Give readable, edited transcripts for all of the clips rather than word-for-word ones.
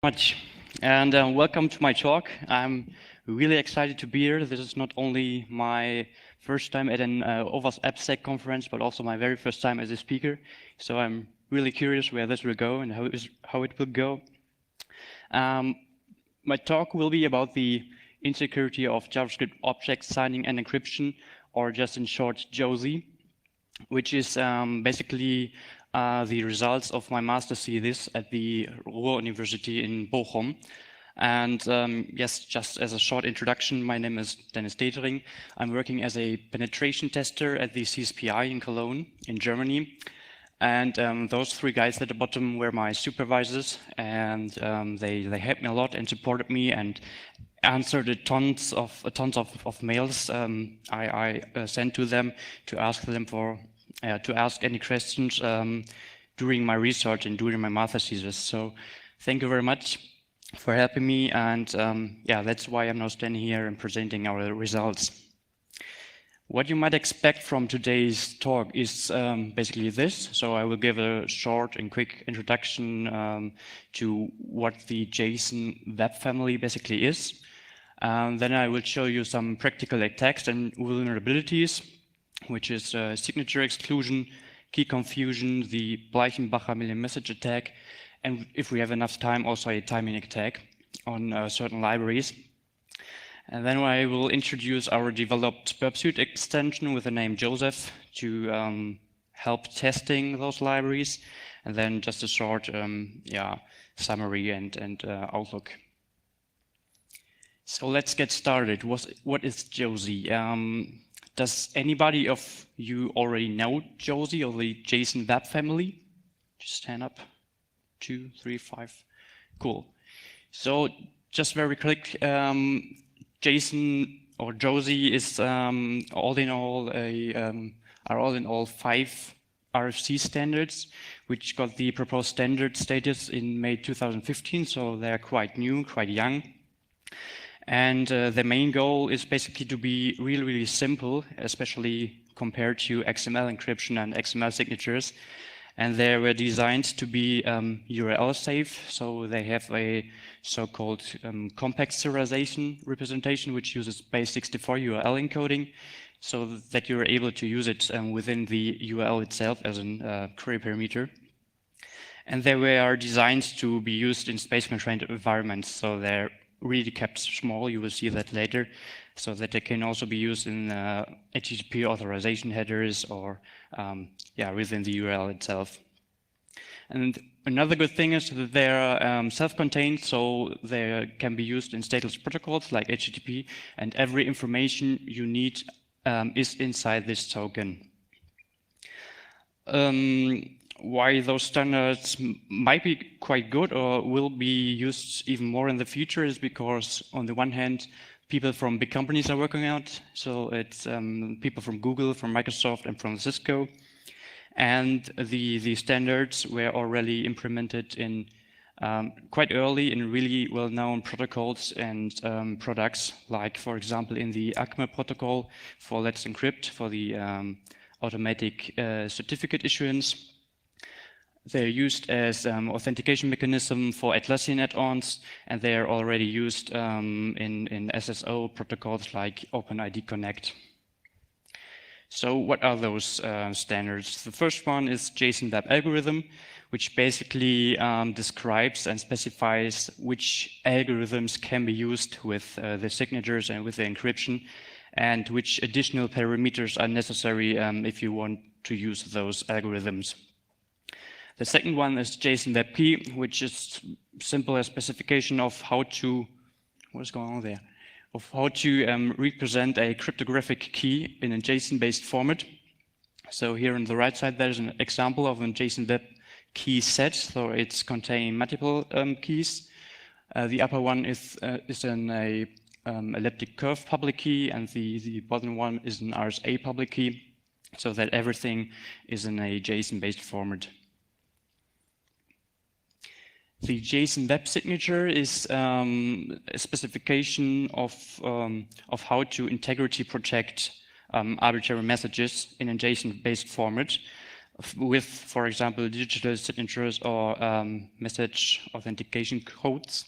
Much and welcome to my talk. I'm really excited to be here. This is not only my first time at an OWASP AppSec conference, but also my very first time as a speaker. So I'm really curious where this will go and how it will go. My talk will be about the insecurity of JavaScript object signing and encryption, or just in short, JOSI, which is basically the results of my master's thesis at the Ruhr University in Bochum. And yes, just as a short introduction, my name is Detering. I'm working as a penetration tester at the CSPI in Cologne in Germany. And those three guys at the bottom were my supervisors, and they helped me a lot and supported me and answered tons of mails I sent to them to ask them to ask any questions during my research and during my master's thesis. So thank you very much for helping me, and yeah, that's why I'm now standing here and presenting our results. What you might expect from today's talk is basically this. So I will give a short and quick introduction to what the JSON web family basically is. Then I will show you some practical attacks and vulnerabilities, which is signature exclusion, key confusion, the Bleichenbacher million message attack, and if we have enough time, also a timing attack on certain libraries. And then I will introduce our developed burp suite extension with the name Joseph to help testing those libraries, and then just a short summary and outlook. So let's get started. What is JOSI? Does anybody of you already know JOSI or the JSON web family? Just hand up. 2, 3, 5. Cool. So just very quick, JSON or JOSI is all in all 5 RFC standards, which got the proposed standard status in May 2015. So they're quite new, quite young. And the main goal is basically to be really, really simple, especially compared to XML encryption and XML signatures. And they were designed to be URL safe. So they have a so-called compact serialization representation, which uses base64 URL encoding, so that you're able to use it within the URL itself as a query parameter. And they were designed to be used in space-constrained environments. So they're really kept small, you will see that later, so that they can also be used in HTTP authorization headers or within the URL itself. And another good thing is that they're self-contained, so they can be used in stateless protocols like HTTP, and every information you need is inside this token. Why those standards might be quite good or will be used even more in the future is because, on the one hand, people from big companies are working on it. So it's people from Google, from Microsoft, and from Cisco. And the standards were already implemented in quite early in really well-known protocols and products, like, for example, in the ACME protocol for Let's Encrypt, for the automatic certificate issuance. They're used as authentication mechanism for Atlassian add-ons, and they are already used in SSO protocols like OpenID Connect. So what are those standards? The first one is JSON Web Algorithm, which basically describes and specifies which algorithms can be used with the signatures and with the encryption, and which additional parameters are necessary if you want to use those algorithms. The second one is JSON Web Key, which is simple a specification of how to, represent a cryptographic key in a JSON-based format. So here on the right side, there's an example of a JSON Web Key set. So it's containing multiple keys. The upper one is an elliptic curve public key, and the bottom one is an RSA public key, so that everything is in a JSON-based format. The JSON web signature is a specification of how to integrity protect arbitrary messages in a JSON-based format. with, for example, digital signatures or message authentication codes.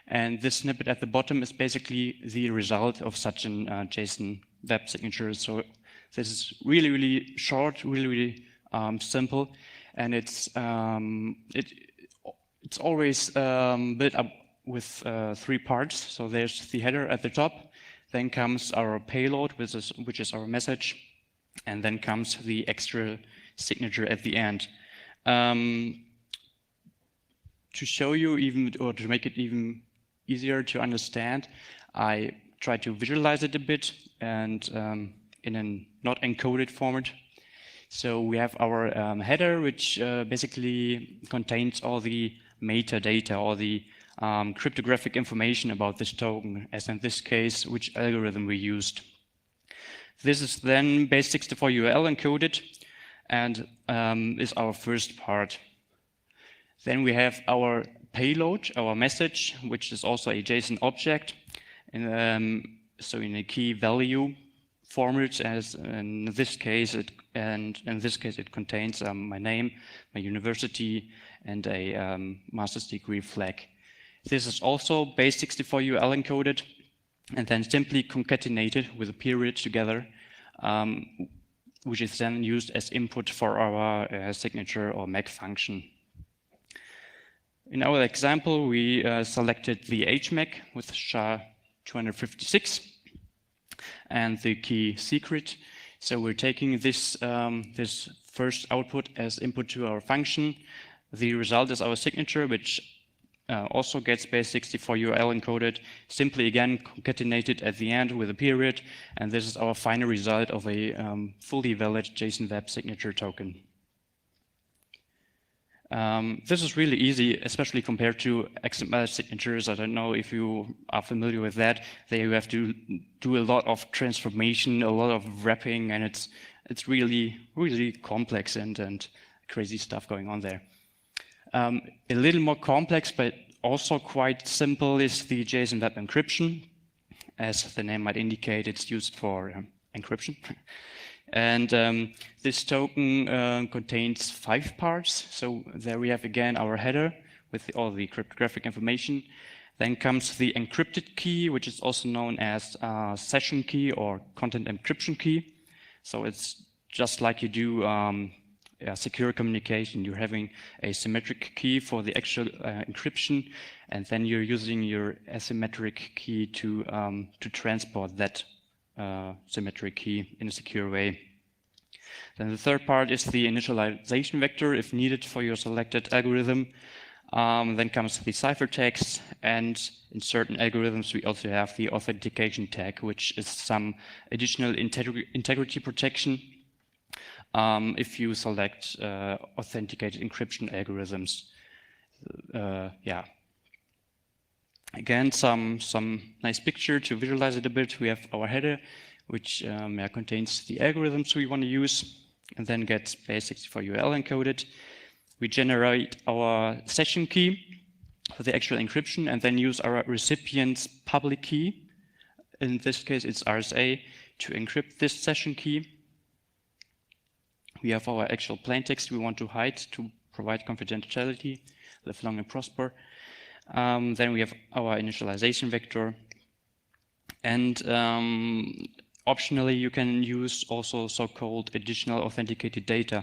And this snippet at the bottom is basically the result of such an JSON web signature. So this is really, really short, really, really simple, and it's always built up with 3 parts. So there's the header at the top, then comes our payload, which is our message, and then comes the extra signature at the end. To show you even, or to make it even easier to understand, I try to visualize it a bit and in a not encoded format. So we have our header, which basically contains all the metadata, or the cryptographic information about this token, as in this case, which algorithm we used. This is then base64 URL encoded and is our first part. Then we have our payload, our message, which is also a JSON object, and so in a key value format, as in this case it contains my name, my university, and a master's degree flag. This is also base64 URL encoded and then simply concatenated with a period together, which is then used as input for our signature or make function. In our example, we selected the HMAC with SHA-256 and the key secret. So we're taking this, this first output as input to our function. The result is our signature, which also gets base64 URL encoded, simply again concatenated at the end with a period, and this is our final result of a fully valid JSON Web Signature token. This is really easy, especially compared to XML signatures. I don't know if you are familiar with that. There you have to do a lot of transformation, a lot of wrapping, and it's really, really complex and crazy stuff going on there. A little more complex, but also quite simple, is the JSON Web Encryption. As the name might indicate, it's used for encryption. And this token contains 5 parts. So there we have again our header with all the cryptographic information. Then comes the encrypted key, which is also known as session key or content encryption key. So it's just like you do secure communication. You're having a symmetric key for the actual encryption, and then you're using your asymmetric key to transport that symmetric key in a secure way. Then the third part is the initialization vector, if needed for your selected algorithm. Then comes the ciphertext, and in certain algorithms we also have the authentication tag, which is some additional integrity protection if you select authenticated encryption algorithms. Yeah. Again, some nice picture to visualize it a bit. We have our header, which contains the algorithms we want to use, and then gets base64 URL encoded. We generate our session key for the actual encryption, and then use our recipient's public key. In this case, it's RSA, to encrypt this session key. We have our actual plaintext we want to hide to provide confidentiality, live long and prosper. Then we have our initialization vector, and optionally you can use also so-called additional authenticated data.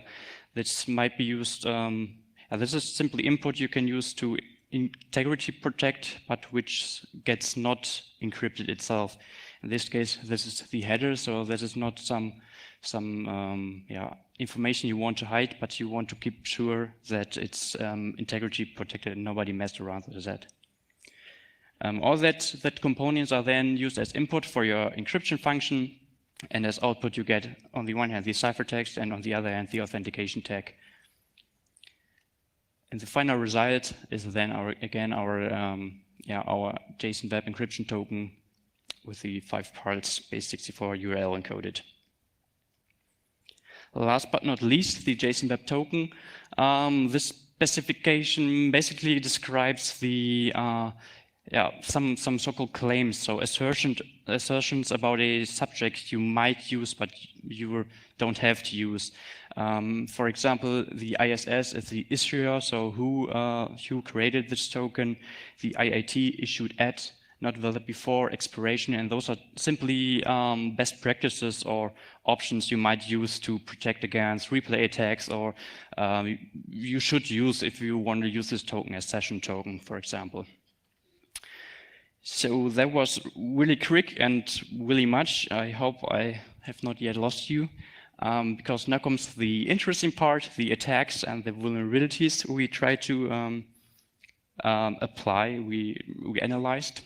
This might be used, this is simply input you can use to integrity protect, but which gets not encrypted itself. In this case, this is the header, so this is not some information you want to hide, but you want to keep sure that it's integrity protected and nobody messed around with that. All that components are then used as input for your encryption function, and as output you get on the one hand the ciphertext, and on the other hand the authentication tag. And the final result is then our JSON Web Encryption token with the 5 parts base64 URL encoded. Last but not least, the JSON Web Token. This specification basically describes the some so-called claims, so assertions about a subject you might use, but you don't have to use. For example, the ISS is the issuer, so who created this token. The IIT issued at, not valid before expiration, and those are simply best practices or options you might use to protect against replay attacks, or you should use if you want to use this token as session token, for example. So that was really quick and really much. I hope I have not yet lost you, because now comes the interesting part, the attacks and the vulnerabilities we try to apply, we analyzed.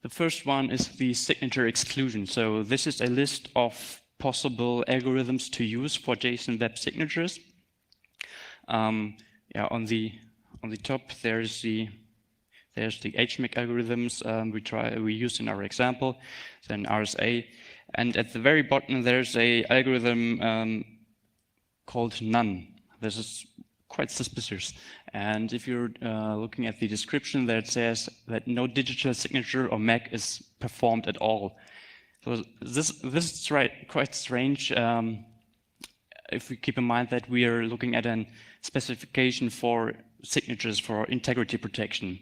The first one is the signature exclusion. So this is a list of possible algorithms to use for JSON web signatures. On the top there's the HMAC algorithms we used in our example, then RSA, and at the very bottom there's a algorithm called none. This is quite suspicious. And if you're looking at the description, there it says that no digital signature or MAC is performed at all. So this is quite strange if we keep in mind that we are looking at a specification for signatures for integrity protection.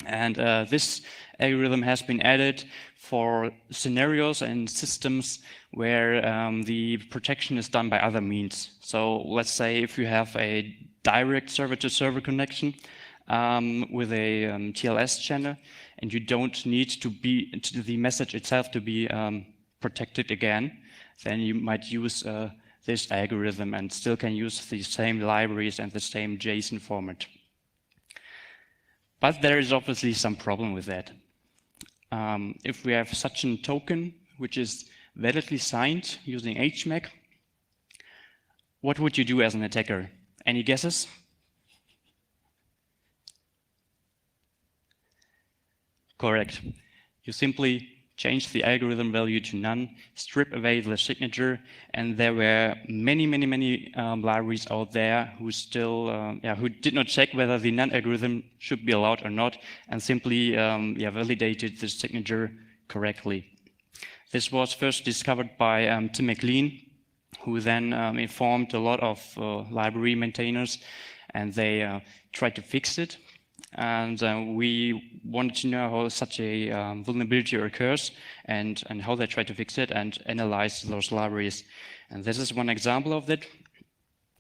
And this algorithm has been added for scenarios and systems where the protection is done by other means. So let's say if you have a direct server-to-server connection with a TLS channel, and you don't need the message itself to be protected again, then you might use this algorithm and still can use the same libraries and the same JSON format. But there is obviously some problem with that. If we have such a token which is validly signed using HMAC, what would you do as an attacker? Any guesses? Correct. You simply change the algorithm value to none, strip away the signature, and there were many libraries out there who still, who did not check whether the none algorithm should be allowed or not, and simply validated the signature correctly. This was first discovered by Tim McLean, who then informed a lot of library maintainers, and they tried to fix it. And we wanted to know how such a vulnerability occurs and how they try to fix it and analyze those libraries. And this is one example of that.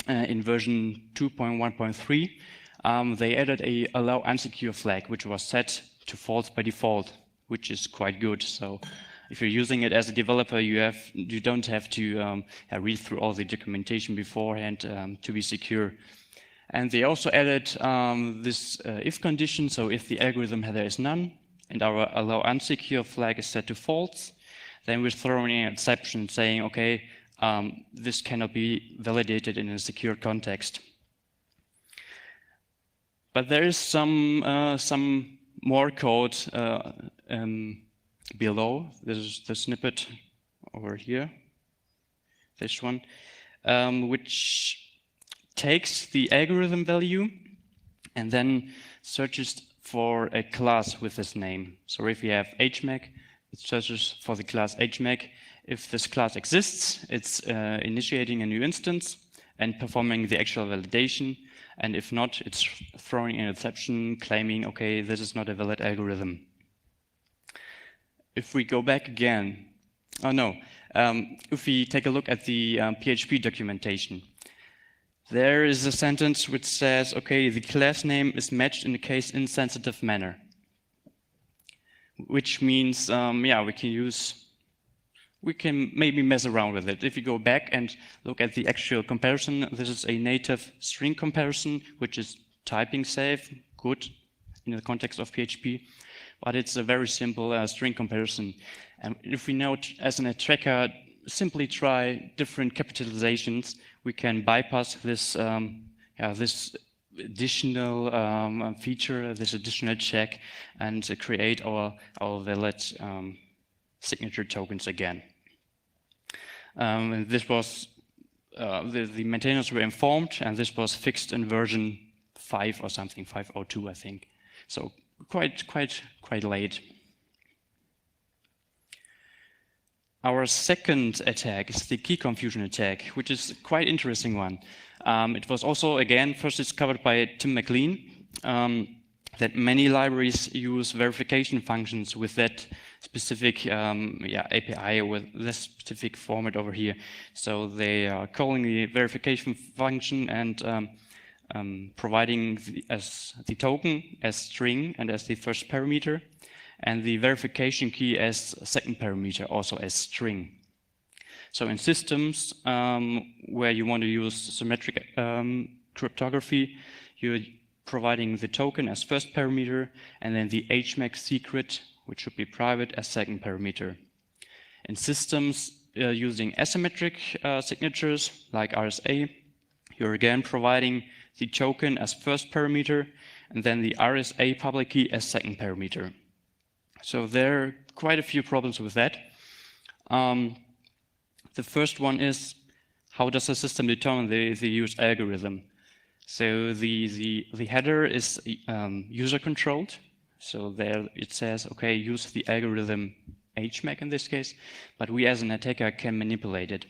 In version 2.1.3, they added a allow unsecure flag, which was set to false by default, which is quite good. So if you're using it as a developer, you don't have to read through all the documentation beforehand to be secure. And they also added this if condition, so if the algorithm header is none and our allow unsecure flag is set to false, then we're throwing in an exception saying, okay, this cannot be validated in a secure context. But there is some more code below. This is the snippet over here, this one, which takes the algorithm value and then searches for a class with this name. So if you have HMAC, it searches for the class HMAC. If this class exists, it's initiating a new instance and performing the actual validation. And if not, it's throwing an exception claiming, okay, this is not a valid algorithm. If we go back again, if we take a look at the PHP documentation, there is a sentence which says, okay, the class name is matched in a case-insensitive manner, which means, we can maybe mess around with it. If you go back and look at the actual comparison, this is a native string comparison, which is typing safe, good in the context of PHP, but it's a very simple string comparison. And if we now, as an attacker, simply try different capitalizations, we can bypass this this additional feature, this additional check, and create our valid signature tokens again. And this was the maintainers were informed, and this was fixed in version 5 or something, 5.02, I think. So quite late. Our second attack is the key confusion attack, which is a quite interesting one. It was also, again, first discovered by Tim McLean, that many libraries use verification functions with that specific API or with this specific format over here. So they are calling the verification function and providing the token as string and as the first parameter, and the verification key as second parameter, also as string. So in systems where you want to use symmetric cryptography, you're providing the token as first parameter, and then the HMAC secret, which should be private, as second parameter. In systems using asymmetric signatures, like RSA, you're again providing the token as first parameter, and then the RSA public key as second parameter. So there are quite a few problems with that. The first one is, how does the system determine the used algorithm? So the header is user controlled. So there it says, okay, use the algorithm HMAC in this case, but we as an attacker can manipulate it.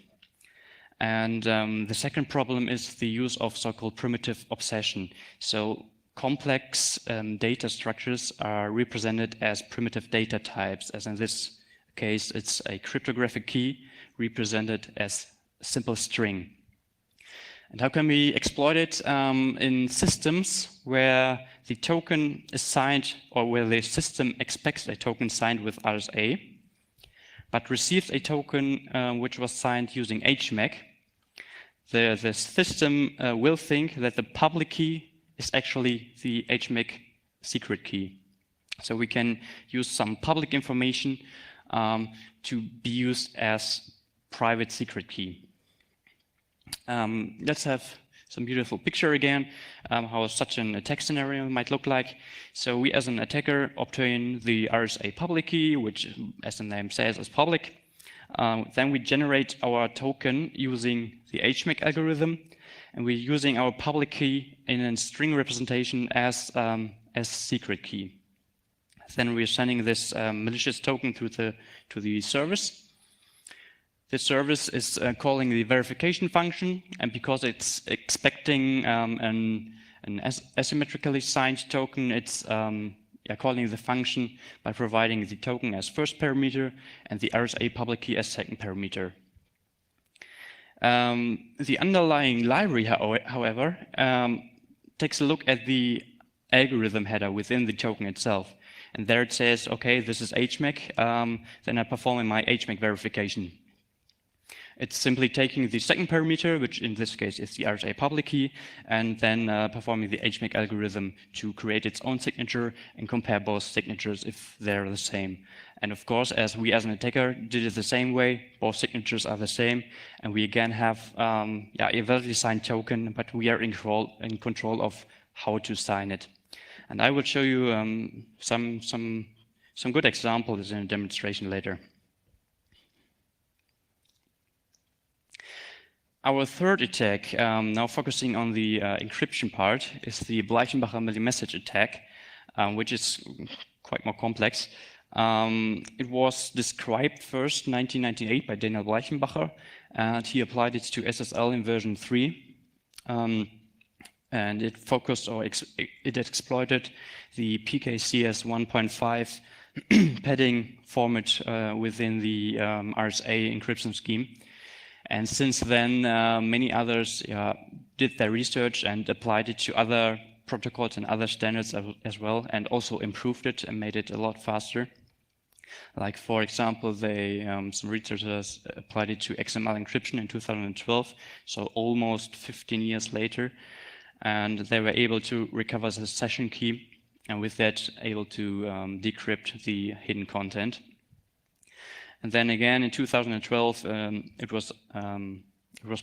And the second problem is the use of so-called primitive obsession. So complex data structures are represented as primitive data types, as in this case, it's a cryptographic key represented as a simple string. And how can we exploit it in systems where the token is signed, or where the system expects a token signed with RSA, but receives a token which was signed using HMAC? The system will think that the public key is actually the HMAC secret key. So we can use some public information to be used as private secret key. Let's have some beautiful picture again, how such an attack scenario might look like. So we as an attacker obtain the RSA public key, which, as the name says, is public. Then we generate our token using the HMAC algorithm, and we're using our public key in a string representation as secret key. Then we're sending this malicious token to the service. The service is calling the verification function, and because it's expecting an asymmetrically signed token, it's calling the function by providing the token as first parameter and the RSA public key as second parameter. The underlying library, however, takes a look at the algorithm header within the token itself. And there it says, okay, this is HMAC, then I'm performing my HMAC verification. It's simply taking the second parameter, which in this case is the RSA public key, and then performing the HMAC algorithm to create its own signature and compare both signatures if they're the same. And of course, as we as an attacker did it the same way, both signatures are the same, and we again have a validly signed token, but we are in control of how to sign it. And I will show you some good examples in a demonstration later. Our third attack, now focusing on the encryption part, is the Bleichenbacher message attack, which is quite more complex. It was described first in 1998 by Daniel Bleichenbacher, and he applied it to SSL in version 3. And it focused, or it exploited the PKCS 1.5 padding format within the RSA encryption scheme. And since then, many others did their research and applied it to other protocols and other standards as well, and also improved it and made it a lot faster. Like, for example, some researchers applied it to XML encryption in 2012, so almost 15 years later. And they were able to recover the session key, and with that, able to decrypt the hidden content. And then again, in 2012, it was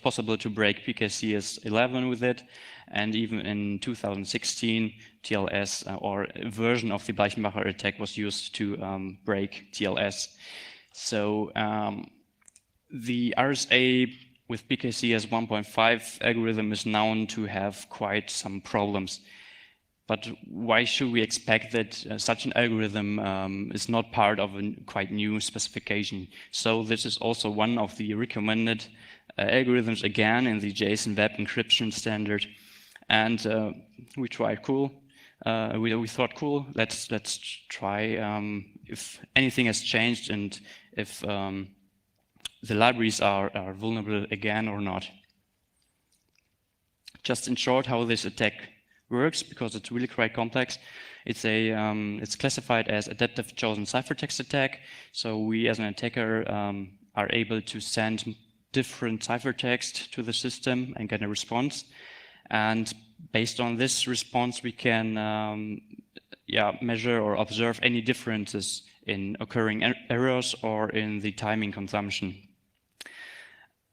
possible to break PKCS 11 with it, and even in 2016, TLS, or a version of the Bleichenbacher attack, was used to break TLS. So the RSA with PKCS 1.5 algorithm is known to have quite some problems. But why should we expect that such an algorithm is not part of a quite new specification? So this is also one of the recommended algorithms again in the JSON Web Encryption standard. And we tried cool. We thought cool. Let's try if anything has changed and if the libraries are vulnerable again or not. Just in short, how this attack works, because it's really quite complex. It's classified as adaptive chosen ciphertext attack. So we, as an attacker, are able to send different ciphertext to the system and get a response. And based on this response, we can measure or observe any differences in occurring errors or in the timing consumption.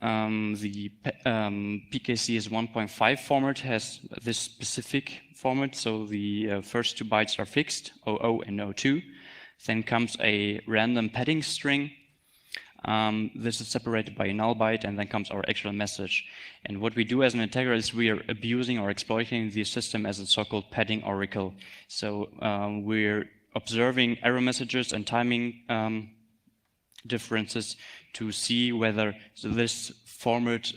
The PKCS 1.5 format has this specific format, so the first 2 bytes are fixed, 00 and 02. Then comes a random padding string. This is separated by a null byte, and then comes our actual message. And what we do as an attacker is we are abusing or exploiting the system as a so-called padding oracle. So we're observing error messages and timing differences to see whether this format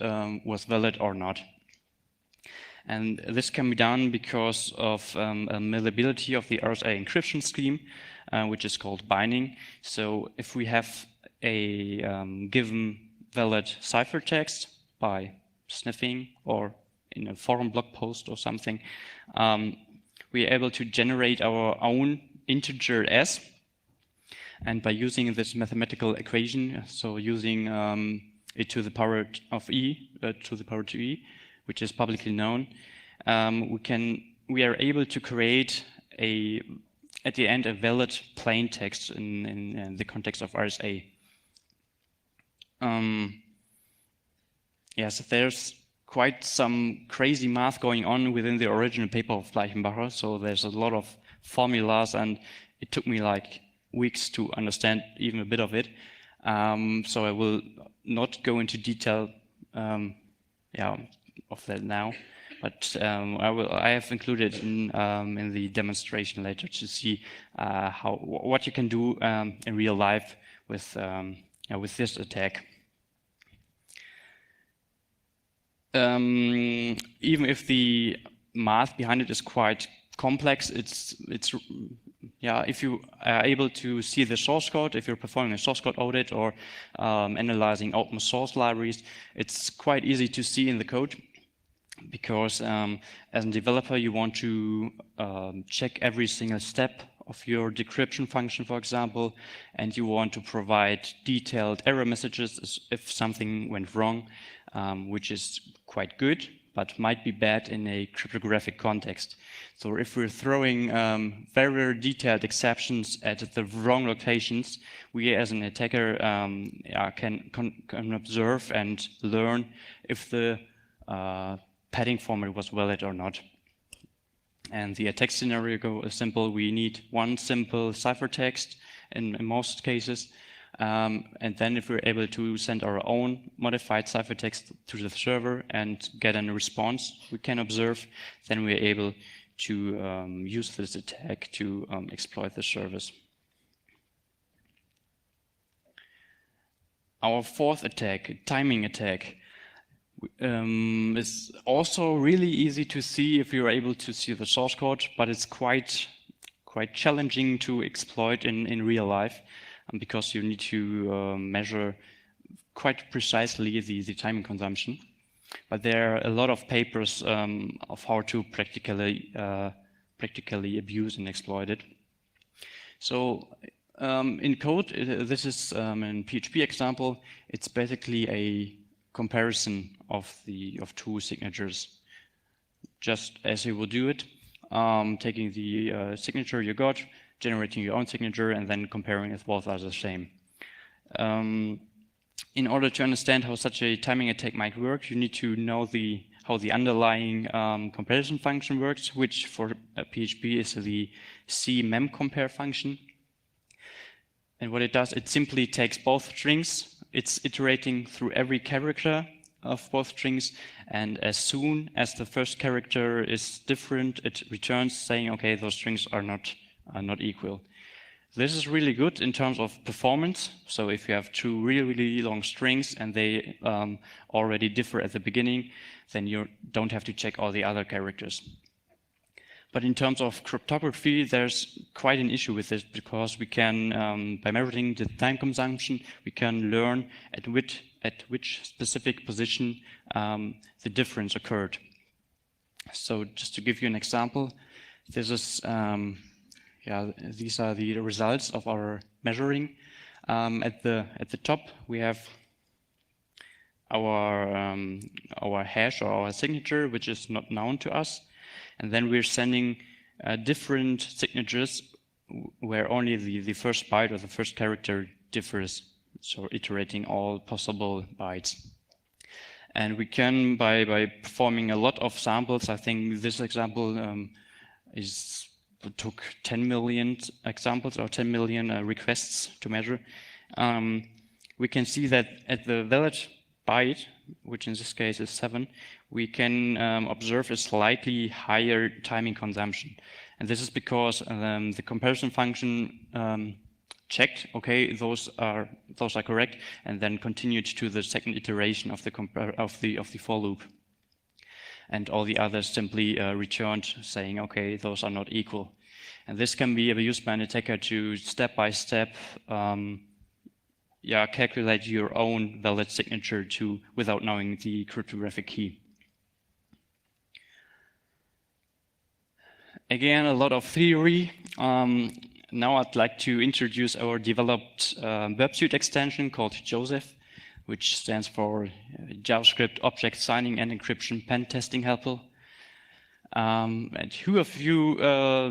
was valid or not. And this can be done because of a malleability of the RSA encryption scheme, which is called binding. So if we have a given valid ciphertext by sniffing or in a forum blog post or something, we are able to generate our own integer s. And by using this mathematical equation, so using it to the power of e, to the power 2e, which is publicly known, we are able to create at the end a valid plain text in the context of RSA. Yes, there's quite some crazy math going on within the original paper of Bleichenbacher, so there's a lot of formulas, and it took me like weeks to understand even a bit of it. So I will not go into detail of that now, but I have included in the demonstration later to see what you can do in real life with this attack. Even if the math behind it is quite complex, if you are able to see the source code, if you're performing a source code audit or analyzing open source libraries, it's quite easy to see in the code, because as a developer you want to check every single step of your decryption function, for example, and you want to provide detailed error messages if something went wrong, which is quite good, but might be bad in a cryptographic context. So if we're throwing very detailed exceptions at the wrong locations, we as an attacker can observe and learn if the padding format was valid or not. And the attack scenario is simple. We need one simple ciphertext in most cases. And then if we're able to send our own modified ciphertext to the server and get a response we can observe, then we're able to use this attack to exploit the service. Our fourth attack, timing attack, is also really easy to see if you're able to see the source code, but it's quite challenging to exploit in real life, because you need to measure quite precisely the timing consumption. But there are a lot of papers of how to practically abuse and exploit it. So in code, this is in PHP example, it's basically a comparison of two signatures, just as you will do it, taking the signature you got, generating your own signature, and then comparing if both are the same. In order to understand how such a timing attack might work, you need to know how the underlying comparison function works, which for PHP is the cmemCompare function. And what it does, it simply takes both strings, it's iterating through every character of both strings, and as soon as the first character is different, it returns saying, okay, those strings are not equal. This is really good in terms of performance. So if you have two really long strings and they already differ at the beginning, then you don't have to check all the other characters. But in terms of cryptography, there's quite an issue with this, because we can, by measuring the time consumption, we can learn at which specific position the difference occurred. So just to give you an example, this is, these are the results of our measuring. At the top, we have our hash or our signature, which is not known to us. And then we're sending different signatures where only the first byte or the first character differs. So iterating all possible bytes. And we can, by performing a lot of samples, I think this example took 10 million examples or 10 million requests to measure. We can see that at the valid byte, which in this case is 7, we can observe a slightly higher timing consumption. And this is because the comparison function checked, okay, those are correct, and then continued to the second iteration of the for loop. And all the others simply returned saying, okay, those are not equal. And this can be used by an attacker to step-by-step calculate your own valid signature without knowing the cryptographic key. Again, a lot of theory. Now I'd like to introduce our developed web suite extension called JOSEPH, which stands for JavaScript Object Signing and Encryption Pen Testing Helper. And who of you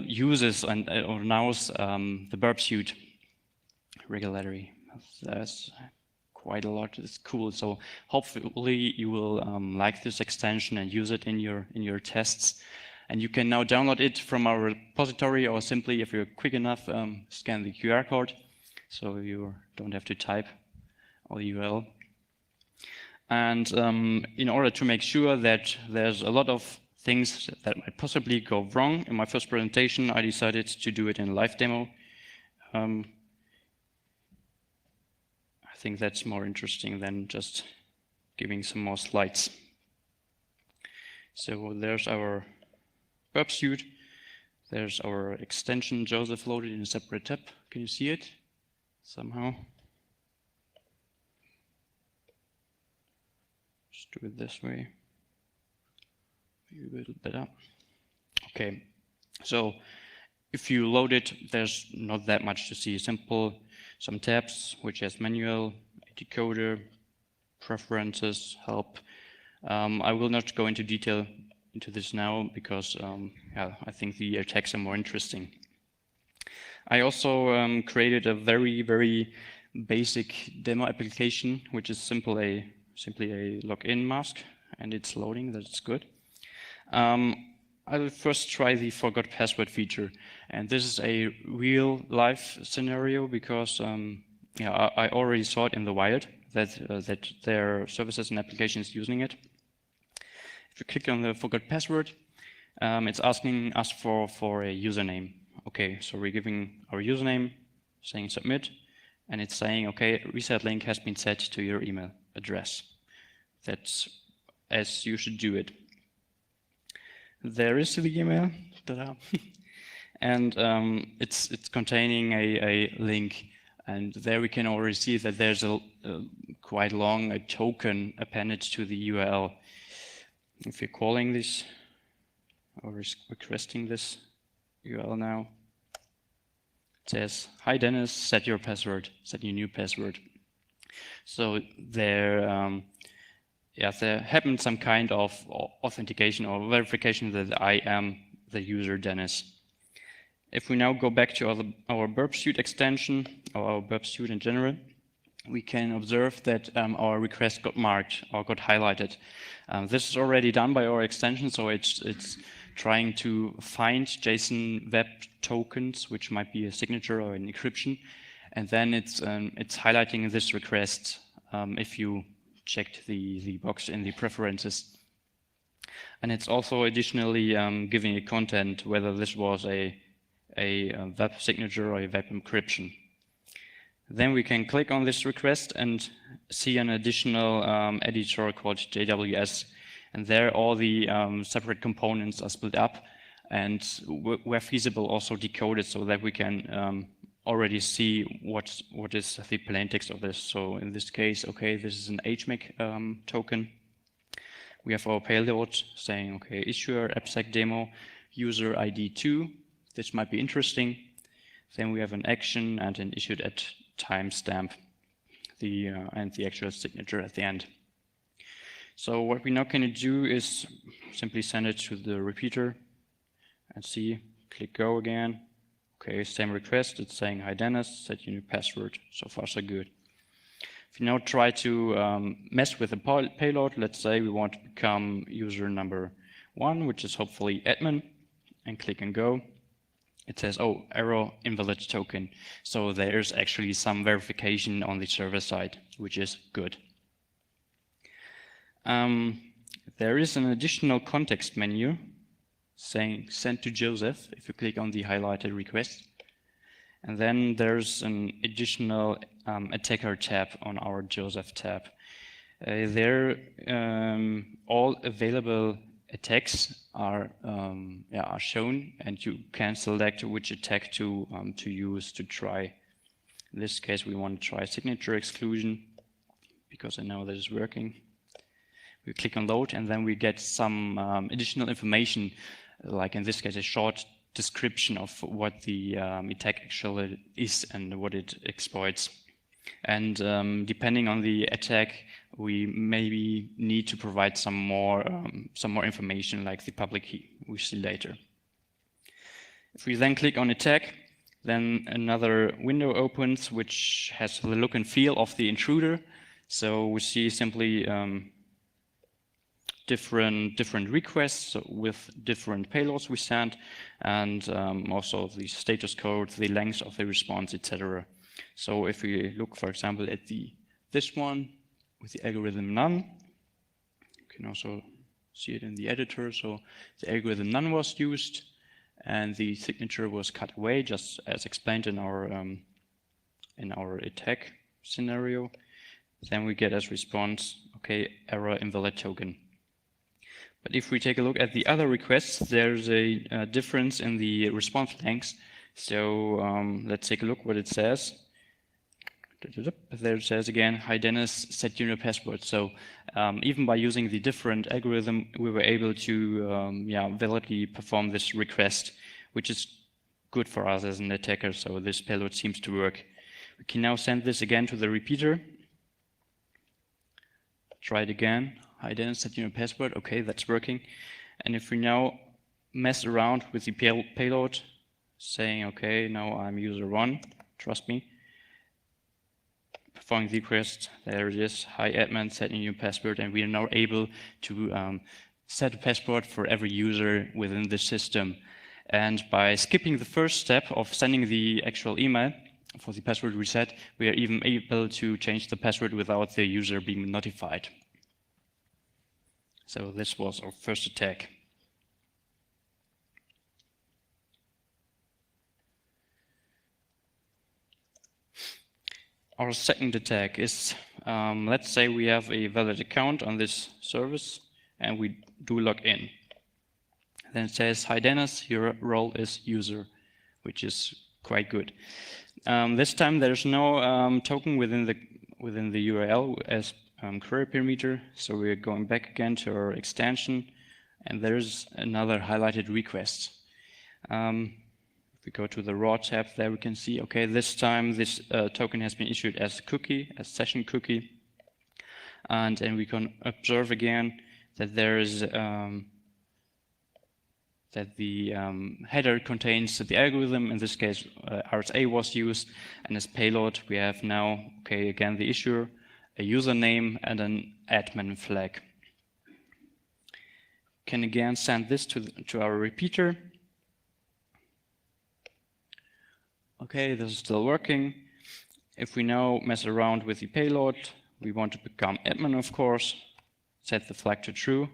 uses or knows the web suite regularly? There's quite a lot. It's cool. So hopefully you will like this extension and use it in your tests. And you can now download it from our repository, or simply, if you're quick enough, scan the QR code, so you don't have to type all the URL. And in order to make sure that there's a lot of things that might possibly go wrong, in my first presentation, I decided to do it in a live demo. I think that's more interesting than just giving some more slides. So there's our web suite. There's our extension JOSEPH loaded in a separate tab. Can you see it somehow? Just do it this way. Maybe a little better. Okay, so if you load it, there's not that much to see. Simple, some tabs, which has manual, a decoder, preferences, help. I will not go into detail into this now, because I think the attacks are more interesting. I also created a very basic demo application, which is simply a login mask, and it's loading. That's good. I will first try the forgot password feature, and this is a real life scenario, because I already saw it in the wild that there are services and applications using it. If you click on the forgot password, it's asking us for a username. Okay, so we're giving our username, saying submit, and it's saying, okay, reset link has been set to your email address. That's as you should do it. There is the email, and it's containing a link, and there we can already see that there's a quite long token appended to the URL. If you're calling this or requesting this URL now, it says, "Hi Dennis, set your password, set your new password." So there happened some kind of authentication or verification that I am the user Dennis. If we now go back to our burp suite extension, or our burp suite in general, we can observe that our request got marked or got highlighted. This is already done by our extension, so it's trying to find JSON web tokens, which might be a signature or an encryption, and then it's highlighting this request if you checked the box in the preferences. And it's also additionally giving a content whether this was a web signature or a web encryption. Then we can click on this request and see an additional editor called JWS. And there all the separate components are split up and where feasible also decoded so that we can already see what is the plain text of this. So in this case, okay, this is an HMAC token. We have our payload saying, okay, issuer, AppSec demo, user ID 2. This might be interesting. Then we have an action and an issued at timestamp, and the actual signature at the end. So what we now can do is simply send it to the repeater and see, click go again. Okay, same request, it's saying, hi Dennis, set your new password. So far so good. If you now try to mess with the payload, let's say we want to become user number 1, which is hopefully admin, and click and go. It says, oh, error, invalid token. So there's actually some verification on the server side, which is good. There is an additional context menu saying send to Joseph if you click on the highlighted request. And then there's an additional attacker tab on our Joseph tab. There, all available attacks are shown, and you can select which attack to use to try. In this case, we want to try signature exclusion because I know that is working. We click on load, and then we get some additional information, like in this case, a short description of what the attack actually is and what it exploits. And depending on the attack, we maybe need to provide some more information, like the public key we see later. If we then click on attack, then another window opens which has the look and feel of the intruder. So we see simply different requests with different payloads we send, and also the status code, the length of the response, etc. So if we look, for example, at this one with the algorithm none, you can also see it in the editor. So the algorithm none was used, and the signature was cut away, just as explained in our attack scenario. Then we get as response, okay, error, invalid token. But if we take a look at the other requests, there's a difference in the response lengths. So let's take a look what it says. There it says again, hi Dennis, set your new password. So even by using the different algorithm, we were able to validly perform this request, which is good for us as an attacker. So this payload seems to work. We can now send this again to the repeater. Try it again. Hi Dennis, set your new password. Okay, that's working. And if we now mess around with the payload, saying, okay, now I'm user 1, trust me. Performing the request, there it is, hi admin, set your new password, and we are now able to set a password for every user within the system. And by skipping the first step of sending the actual email for the password reset, we are even able to change the password without the user being notified. So this was our first attack. Our second attack is, let's say we have a valid account on this service and we do log in. Then it says, hi Dennis, your role is user, which is quite good. This time there's no token within the URL as query parameter, so we're going back again to our extension, and there's another highlighted request. If we go to the raw tab, there we can see, okay, this time this token has been issued as cookie, as session cookie, and then we can observe again that there is that the header contains the algorithm. In this case, RSA was used, and as payload we have now, okay, again the issuer, a username, and an admin flag. Can again send this to our repeater. Okay, this is still working. If we now mess around with the payload, We want to become admin, of course, set the flag to true,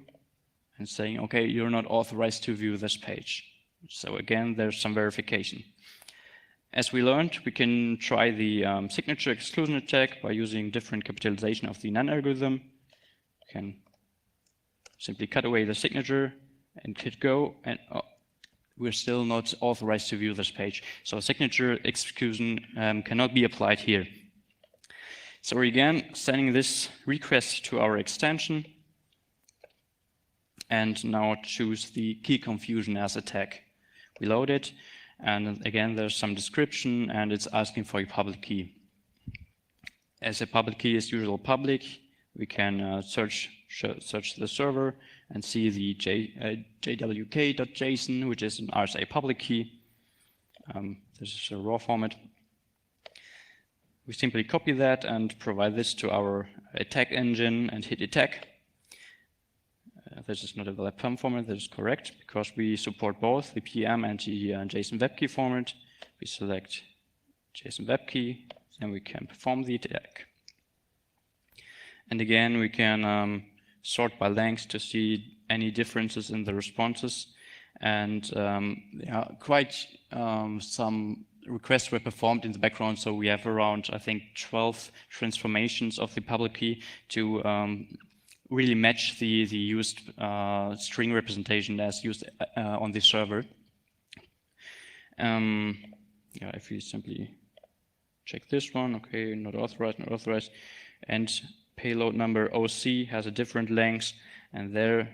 and saying, okay, you're not authorized to view this page. So again, there's some verification. As we learned, we can try the signature exclusion attack by using different capitalization of the NaN algorithm. We can simply cut away the signature and hit go, and we're still not authorized to view this page. So signature exclusion cannot be applied here. So we're again sending this request to our extension, and now choose the key confusion as attack. We load it, and again there's some description, and it's asking for a public key. As a public key is usually public, we can search the server and see the jwk.json, which is an RSA public key. This is a raw format. We simply copy that and provide this to our attack engine and hit attack. This is not a valid PEM format, that is correct, because we support both the PM and the JSON web key format. We select JSON web key, then we can perform the attack. And again, we can sort by length to see any differences in the responses. And quite some requests were performed in the background, so we have around, I think, 12 transformations of the public key to really match the used string representation as used on the server. If we simply check this one, okay, not authorized, and payload number OC has a different length, and there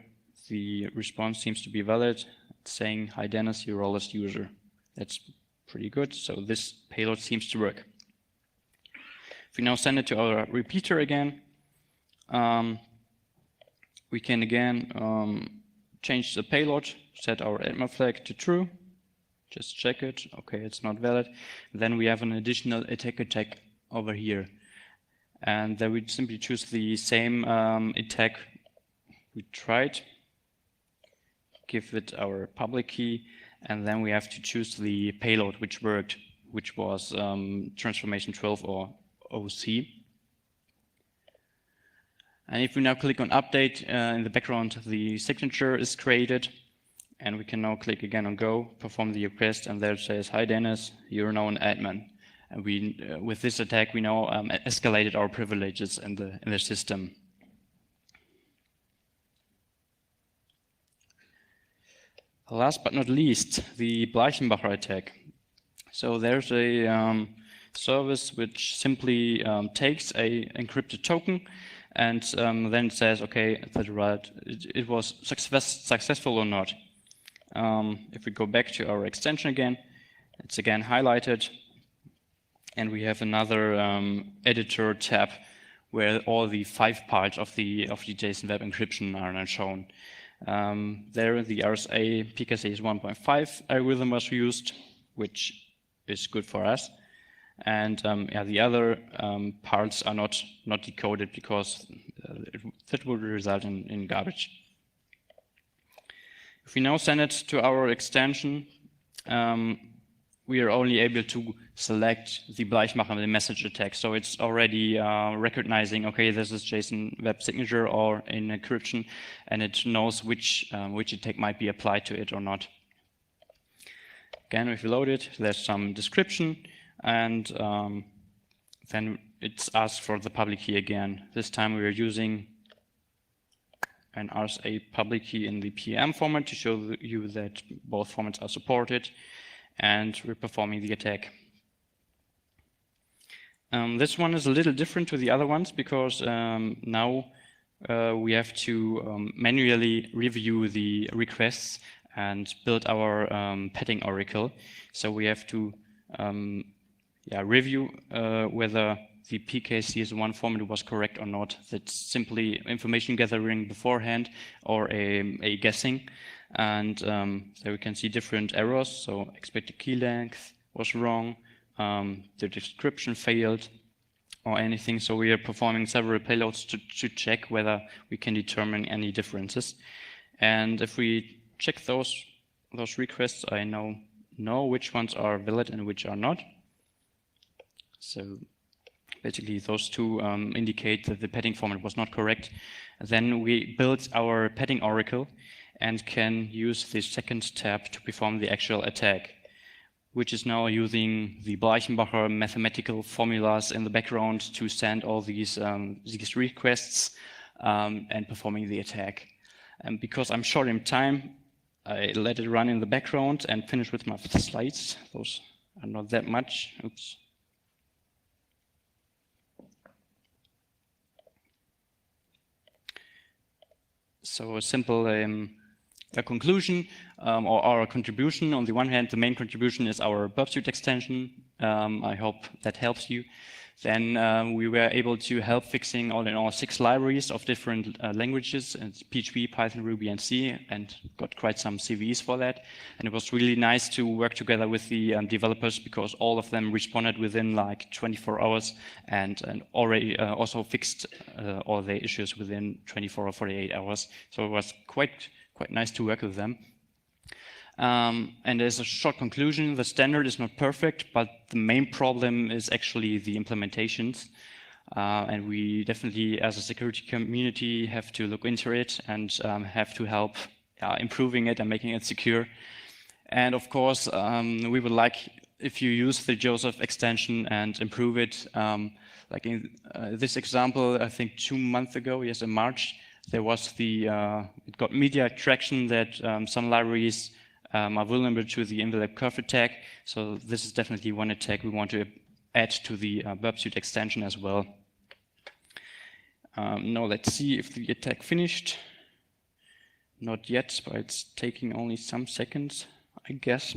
the response seems to be valid. It's saying, hi Dennis, you're role-less user. That's pretty good, so this payload seems to work. If we now send it to our repeater again, we can again change the payload, set our admin flag to true, just check it, okay, it's not valid. Then we have an additional attack over here. And then we simply choose the same attack we tried, give it our public key, and then we have to choose the payload which worked, which was transformation 12 or OC. And if we now click on update, in the background the signature is created, and we can now click again on go, perform the request, and there it says, hi Dennis, you're now an admin. And we, with this attack, we now escalated our privileges in the system. Last but not least, the Bleichenbacher attack. So there's a service which simply takes a encrypted token, and then it says, okay, it was successful or not. If we go back to our extension again, it's again highlighted, and we have another editor tab where all the 5 parts of the JSON web encryption are now shown. There, the RSA PKC 1.5 algorithm was used, which is good for us. And the other parts are not decoded because that would result in garbage. If we now send it to our extension, we are only able to select the Bleichenbacher, the message attack. So it's already recognizing, okay, this is JSON web signature or in encryption, and it knows which attack might be applied to it or not. Again, if we load it, there's some description, and then it's asked for the public key again. This time we are using an RSA public key in the PM format to show you that both formats are supported, and we're performing the attack. This one is a little different to the other ones because now we have to manually review the requests and build our padding oracle. So we have to review whether the PKCS1 format was correct or not. That's simply information gathering beforehand or a guessing. And there we can see different errors. So expected key length was wrong, the description failed, or anything. So we are performing several payloads to check whether we can determine any differences. And if we check those requests, I now know which ones are valid and which are not. So Basically, those two indicate that the padding format was not correct. Then we built our padding oracle and can use the second tab to perform the actual attack, which is now using the Bleichenbacher mathematical formulas in the background to send all these requests and performing the attack. And because I'm short in time, I let it run in the background and finish with my slides. Those are not that much. Oops. So a simple a conclusion or our contribution. On the one hand, the main contribution is our Burp Suite extension. I hope that helps you. Then we were able to help fixing all in all 6 libraries of different languages, PHP, Python, Ruby, and C, and got quite some CVEs for that. And it was really nice to work together with the developers because all of them responded within like 24 hours and already also fixed all their issues within 24 or 48 hours. So it was quite nice to work with them. And as a short conclusion, the standard is not perfect, but the main problem is actually the implementations. And we definitely, as a security community, have to look into it and have to help improving it and making it secure. And of course, we would like if you use the Joseph extension and improve it. Like in this example, I think 2 months ago, yes, in March, there was it got media traction that some libraries are vulnerable to the envelope curve attack. So this is definitely one attack we want to add to the Burp Suite extension as well. Now let's see if the attack finished. Not yet, but it's taking only some seconds, I guess.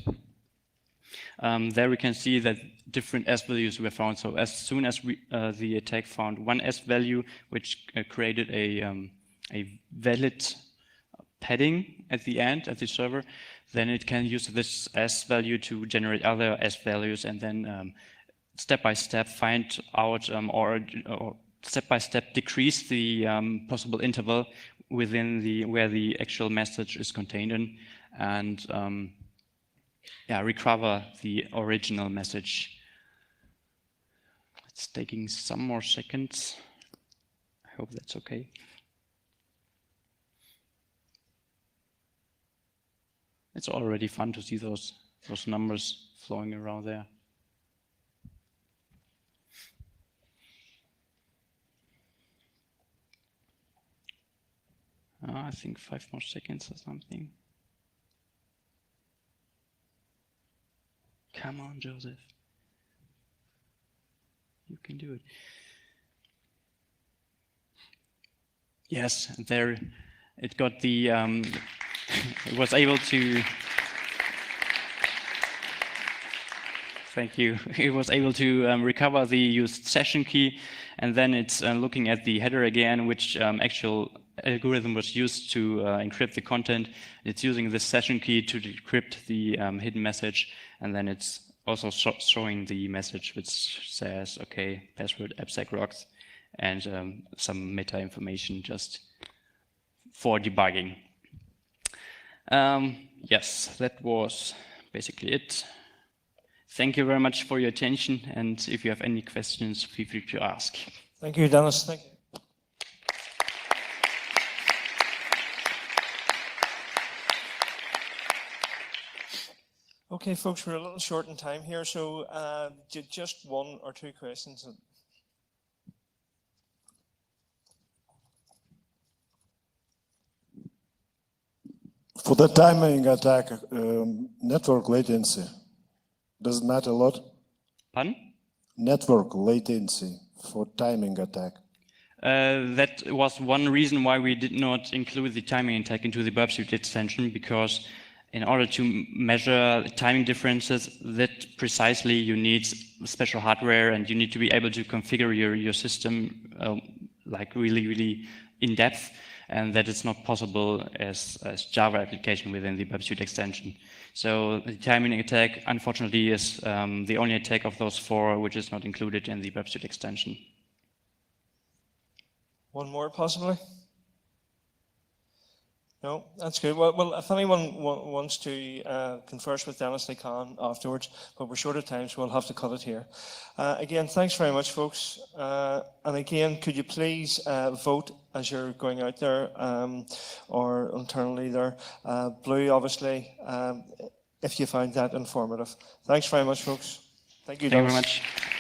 There we can see that different S values were found. So as soon as the attack found one S value, which created a valid padding at the end at the server, then it can use this S value to generate other S values and then step by step find out or step by step decrease the possible interval within where the actual message is contained in, and recover the original message. It's taking some more seconds. I hope that's okay. It's already fun to see those numbers flowing around there. I think 5 more seconds or something. Come on, Joseph. You can do it. Yes, there it got the it was able to, thank you, it was able to recover the used session key, and then it's looking at the header again, which actual algorithm was used to encrypt the content. It's using this session key to decrypt the hidden message, and then it's also showing the message which says, okay, password AppSecEU, and some meta information just for debugging. Yes, that was basically it. Thank you very much for your attention, and if you have any questions, feel free to ask. Thank you, Dennis. Thank you. Okay, folks, we're a little short in time here, so just 1 or 2 questions. For the timing attack, network latency, does it matter a lot? Pardon? Network latency for timing attack. That was one reason why we did not include the timing attack into the Burp Suite extension, because in order to measure timing differences that precisely you need special hardware, and you need to be able to configure your system like really in depth. And that is not possible as Java application within the Burp Suite extension. So the timing attack, unfortunately, is the only attack of those 4 which is not included in the Burp Suite extension. 1 more, possibly? No, that's good. Well, if anyone wants to converse with Dennis, they can afterwards, but we're short of time, so we'll have to cut it here. Again, thanks very much, folks. And again, could you please vote as you're going out there, or internally there. Blue, obviously, if you find that informative. Thanks very much, folks. Thank you, Dennis. Thank you very much.